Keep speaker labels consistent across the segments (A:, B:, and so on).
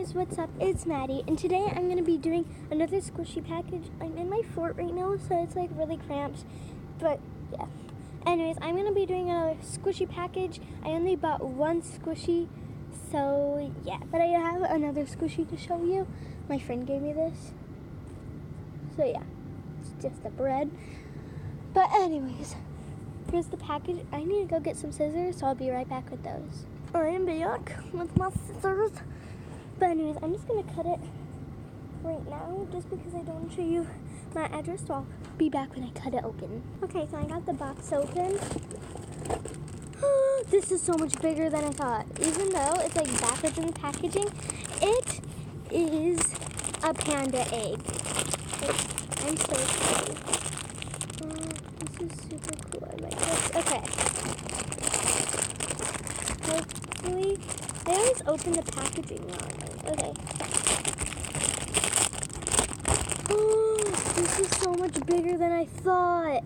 A: guys, what's up? It's Maddie, and today I'm going to be doing another squishy package. I'm in my fort right now, so it's like really cramped, but yeah. Anyways, I'm going to be doing a squishy package. I only bought one squishy, so yeah. But I have another squishy to show you. My friend gave me this. So yeah, it's just a bread. But anyways, here's the package. I need to go get some scissors, so I'll be right back with those. I'm back with my scissors. But anyways, I'm just going to cut it right now just because I don't want to show you my address, so I'll be back when I cut it open. Okay, so I got the box open. This is so much bigger than I thought. Even though it's like backwards in the packaging, it is a panda egg. I'm so excited. This is super cool. I like this. Okay. Hopefully, I always open the packaging wrong. Okay. Oh, this is so much bigger than I thought. It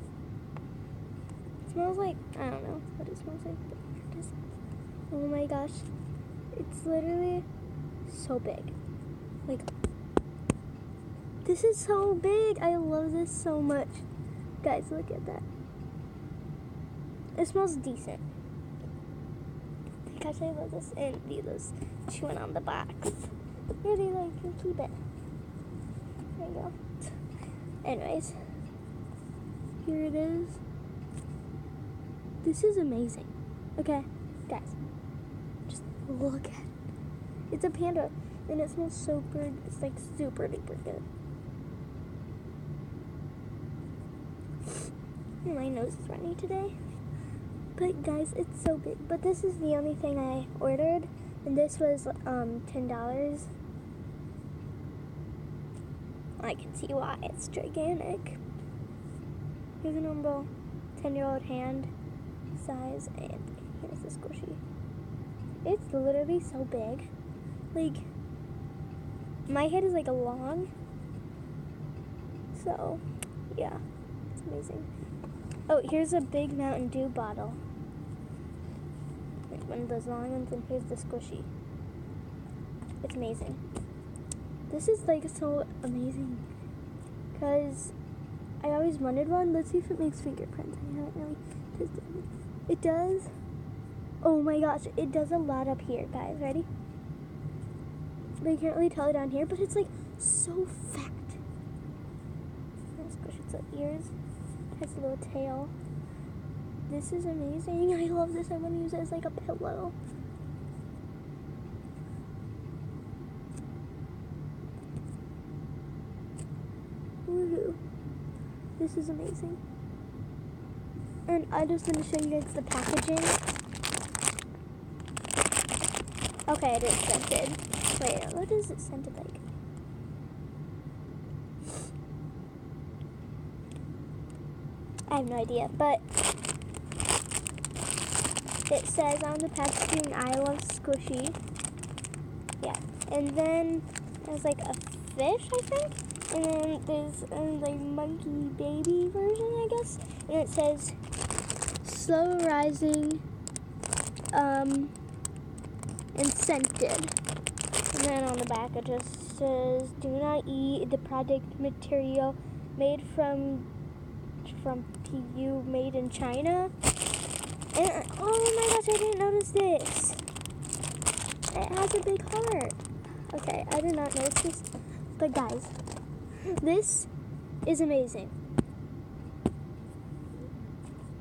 A: smells like, I don't know what it smells like. But oh my gosh. It's literally so big. Like, this is so big. I love this so much. Guys, look at that. It smells decent. Gosh, I love this. And these chewing on the box. Really, like, you can keep it. There you go. Anyways, here it is. This is amazing. Okay, guys, just look at it. It's a panda, and it smells so good. It's like super duper good. My nose is running today. But guys, it's so big. But this is the only thing I ordered, and this was $10. I can see why. It's gigantic. Here's a normal 10-year-old hand size, and here's the squishy. It's literally so big. Like, my head is like a long. So, yeah, it's amazing. Oh, here's a big Mountain Dew bottle. Like one of those long ones, and here's the squishy. It's amazing. This is like so amazing because I always wanted one. Let's see if it makes fingerprints. I haven't really tested it. It does. Oh my gosh, it does a lot up here, guys. Ready? But you can't really tell it down here, but it's like so fat. I'll squish its ears. It has a little tail. This is amazing. I love this. I want to use it as like a pillow. Woohoo. This is amazing. And I just want to show you guys the packaging. Okay, it is scented. Wait, what is it scented like? I have no idea, but it says on the packaging, I love squishy. Yeah, and then there's like a fish, I think. And then there's like monkey baby version, I guess. And it says slow rising and scented. And then on the back it just says do not eat the product material made from PU made in China. And oh my gosh, I didn't notice this. It has a big heart. Okay, I did not notice this. But guys, this is amazing.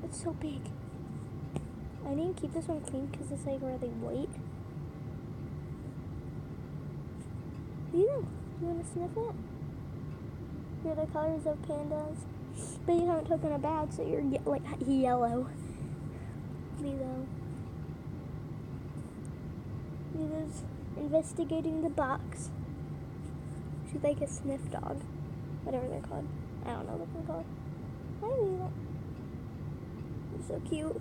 A: It's so big. I need to keep this one clean because it's like really white. You want to sniff it? You're the colors of pandas. But you haven't taken a bag, so you're like yellow. Lilo. Lilo's investigating the box. She's like a sniff dog. Whatever they're called. I don't know what they're called. Hi, Lilo. You're so cute.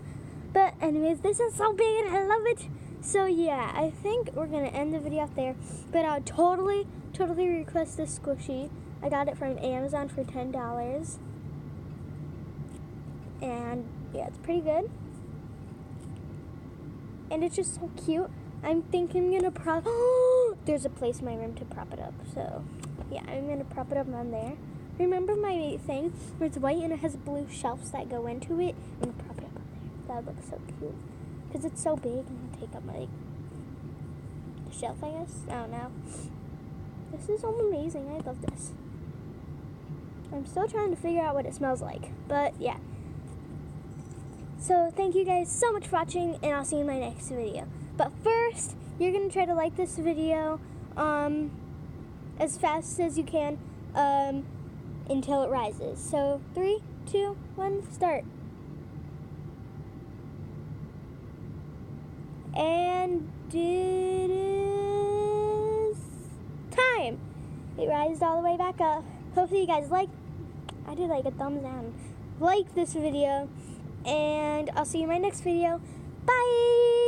A: But anyways, this is so big and I love it. So yeah, I think we're going to end the video out there. But I'll totally request this squishy. I got it from Amazon for $10. And yeah, it's pretty good. And it's just so cute. I'm thinking I'm gonna there's a place in my room to prop it up. So yeah, I'm gonna prop it up on there. Remember my thing where it's white and it has blue shelves that go into it? I'm gonna prop it up on there. That looks so cute. Because it's so big and it'll take up my the shelf, I guess. I don't know. This is so amazing. I love this. I'm still trying to figure out what it smells like. But yeah. So thank you guys so much for watching, and I'll see you in my next video. But first, you're going to try to like this video as fast as you can until it rises. So 3, 2, 1, start. And it is time. It rised all the way back up. Hopefully you guys I did like a thumbs down. Like this video, and I'll see you in my next video. Bye!